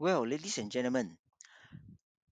Well, ladies and gentlemen,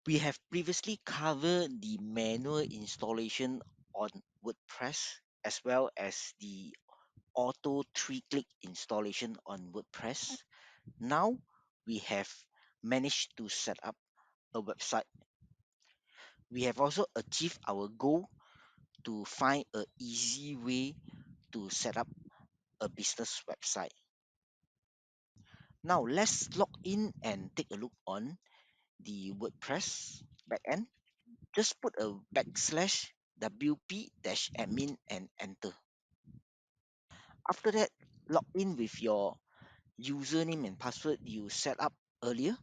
we have previously covered the manual installation on WordPress as well as the auto three-click installation on WordPress. Now we have managed to set up a website. We have also achieved our goal to find an easy way to set up a business website. Now let's log in and take a look on the WordPress backend. Just put a backslash wp-admin and enter. After that, log in with your username and password you set up earlier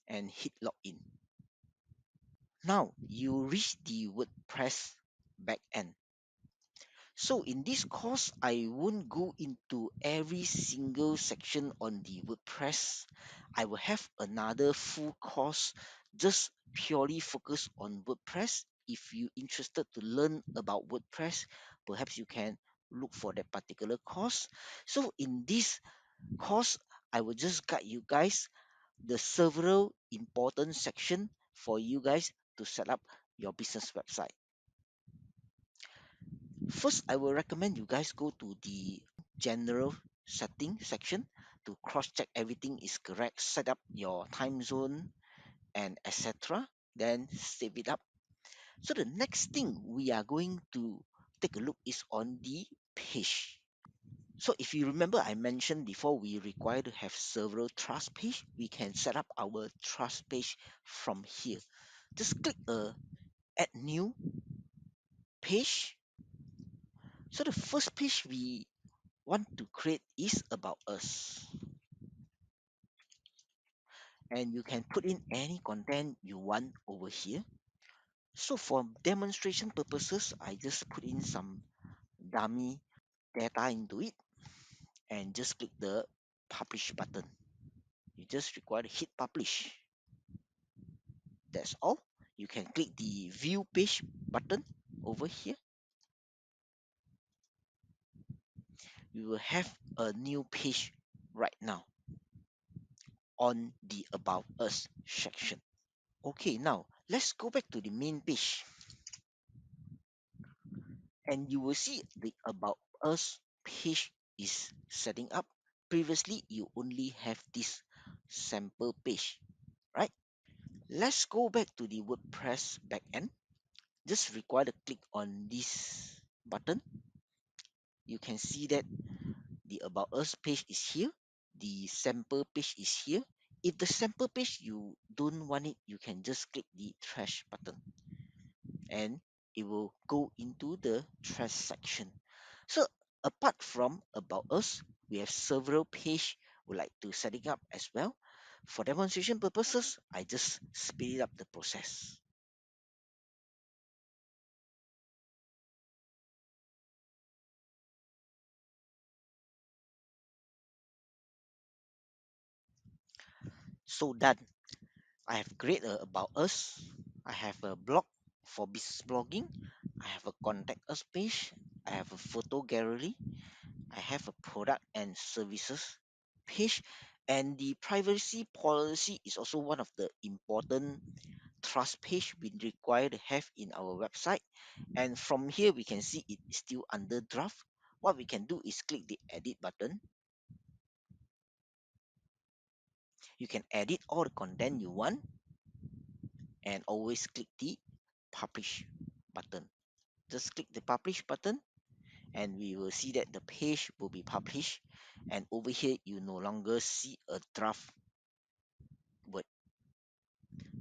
and hit login. Now you reach the WordPress backend. So in this course, I won't go into every single section on the WordPress. I will have another full course just purely focused on WordPress. If you're interested to learn about WordPress, perhaps you can look for that particular course. So in this course, I will just guide you guys the several important section for you guys to set up your business website. First, I will recommend you guys go to the general setting section to cross check everything is correct, set up your time zone and etc. Then save it up. So the next thing we are going to take a look is on the page. So if you remember, I mentioned before we require to have several trust page. We can set up our trust page from here. Just click add new page. So the first page we want to create is about us, and you can put in any content you want over here. So for demonstration purposes, I just put in some dummy data into it and just click the publish button. You just require to hit publish. That's all. You can click the view page button over here. You will have a new page right now on the about us section. Okay, now let's go back to the main page, and you will see the about us page is setting up. Previously you only have this sample page, right? Let's go back to the WordPress backend. Just require to click on this button. You can see that the about us page is here, the sample page is here. If the sample page you don't want it, you can just click the trash button and it will go into the trash section. So apart from about us, we have several page we like to setting up as well. For demonstration purposes, I just speed up the process. So done. I have created a about us. I have a blog for business blogging. I have a contact us page. I have a photo gallery. I have a product and services page. And the privacy policy is also one of the important trust page we require to have in our website. And from here, we can see it is still under draft. What we can do is click the edit button. You can edit all the content you want and always click the publish button. Just click the publish button and we will see that the page will be published, and over here you no longer see a draft word.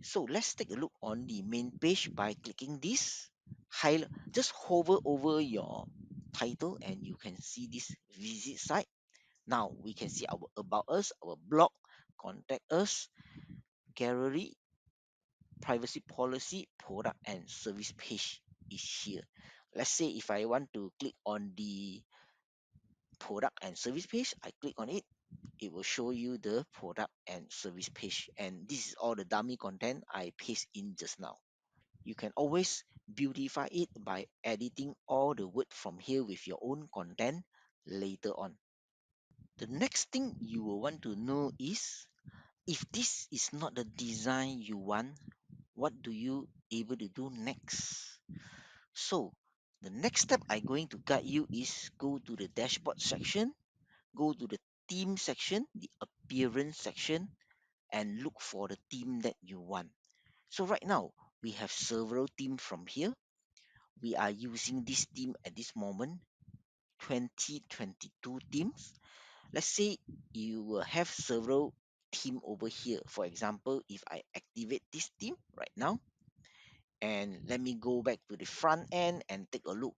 So let's take a look on the main page by clicking this. Just hover over your title and you can see this visit site. Now we can see our about us, our blog, contact us, gallery, privacy policy, product and service page is here. Let's say if I want to click on the product and service page, I click on it, it will show you the product and service page, and this is all the dummy content I paste in just now. You can always beautify it by editing all the word from here with your own content later on. The next thing you will want to know is If this is not the design you want, what do you able to do next? So the next step I'm going to guide you is go to the dashboard section, go to the theme section, the appearance section, and look for the theme that you want. So right now we have several themes from here. We are using this theme at this moment, 2022 themes. Let's say you will have several theme over here. For example, if I activate this theme right now, and let me go back to the front end and take a look,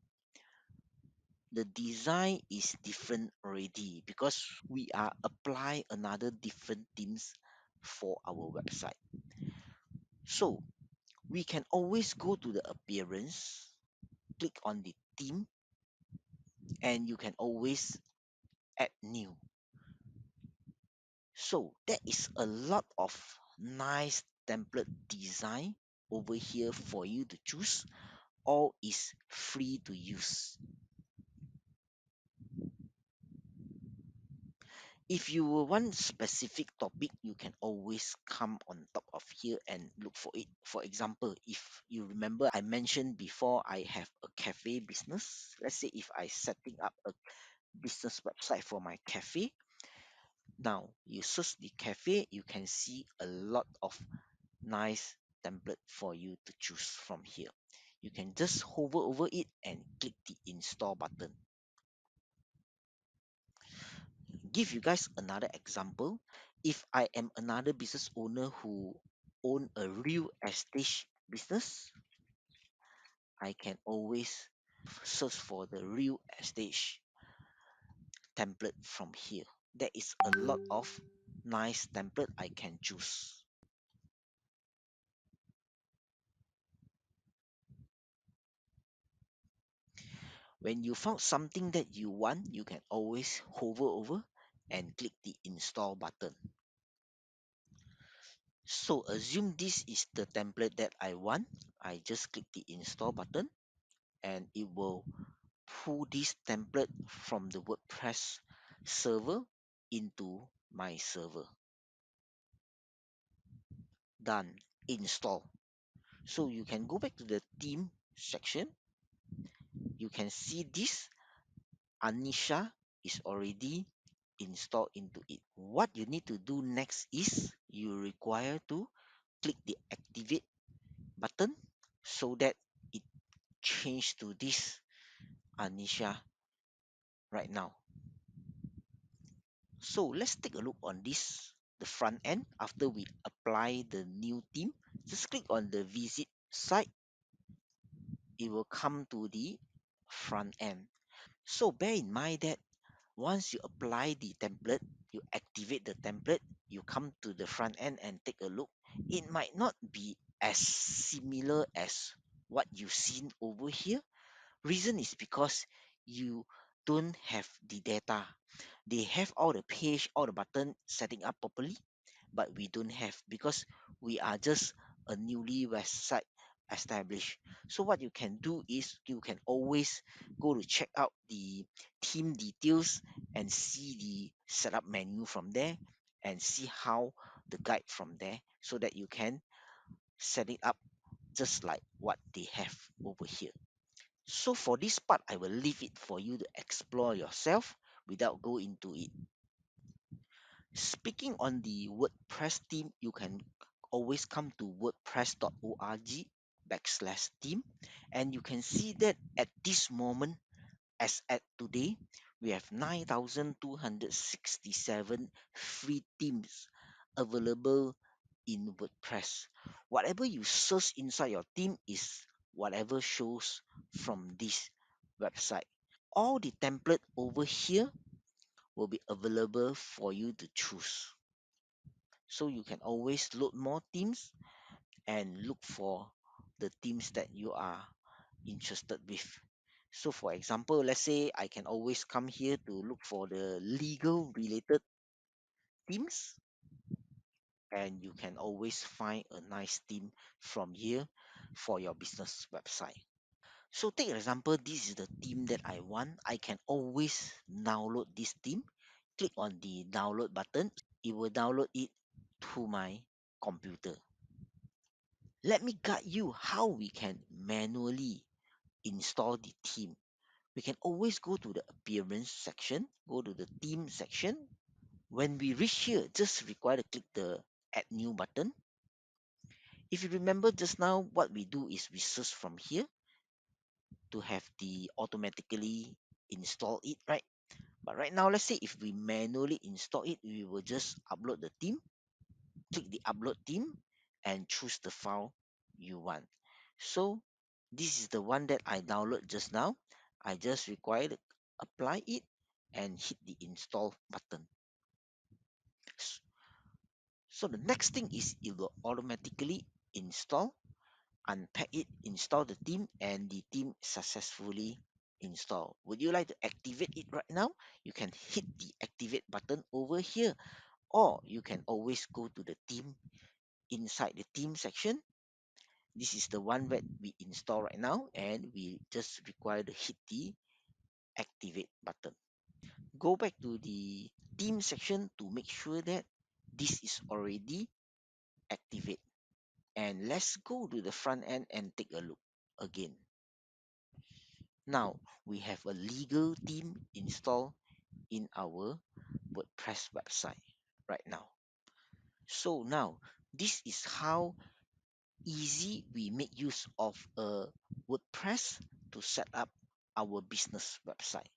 the design is different already because we are apply another different themes for our website. So we can always go to the appearance, click on the theme, and you can always add new. So that is a lot of nice template design over here for you to choose. All is free to use. If you want specific topic, you can always come on top of here and look for it. For example, if you remember, I mentioned before I have a cafe business. Let's say if I setting up a business website for my cafe. Now you search the cafe, you can see a lot of nice template for you to choose from here. You can just hover over it and click the install button. Give you guys another example. If I am another business owner who own a real estate business, I can always search for the real estate template from here. There is a lot of nice template I can choose. When you found something that you want, you can always hover over and click the install button. So assume this is the template that I want. I just click the install button and it will pull this template from the WordPress server into my server. Done. Install. So you can go back to the theme section. You can see this Anisha is already installed into it. What you need to do next is you require to click the activate button so that it change to this Anisha right now. So let's take a look on this, the front end. After we apply the new theme, just click on the visit site. It will come to the front end. So bear in mind that once you apply the template, you activate the template, you come to the front end and take a look. It might not be as similar as what you've seen over here. Reason is because you don't have the data. They have all the page, all the button setting up properly, but we don't have because we are just a newly website established. So what you can do is you can always go to check out the theme details and see the setup menu from there and see how the guide from there so that you can set it up just like what they have over here. So for this part, I will leave it for you to explore yourself without go into it. Speaking on the WordPress theme, you can always come to wordpress.org/theme and you can see that at this moment, as at today, we have 9,267 free themes available in WordPress. Whatever you search inside your theme is whatever shows from this website. All the template over here will be available for you to choose. So you can always load more themes and look for the themes that you are interested with. So for example, let's say I can always come here to look for the legal related themes and you can always find a nice theme from here for your business website. So take an example, this is the theme that I want. I can always download this theme. Click on the download button. It will download it to my computer. Let me guide you how we can manually install the theme. We can always go to the appearance section, go to the theme section. When we reach here, just require to click the add new button. If you remember just now, what we do is we search from here to have the automatically install it, right? But right now, let's say if we manually install it, we will just upload the theme, click the upload theme, and choose the file you want. So this is the one that I download just now. I just require to apply it and hit the install button. So the next thing is it will automatically install, unpack it, install the theme, and the theme successfully installed. Would you like to activate it right now? You can hit the activate button over here, or you can always go to the theme inside the theme section. This is the one that we install right now, and we just require to hit the activate button. Go back to the theme section to make sure that this is already activate. And let's go to the front end and take a look again. Now we have a legal theme installed in our WordPress website right now. So now this is how easy we make use of a WordPress to set up our business website.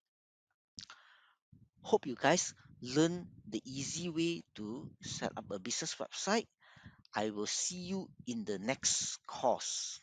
Hope you guys learn the easy way to set up a business website. I will see you in the next course.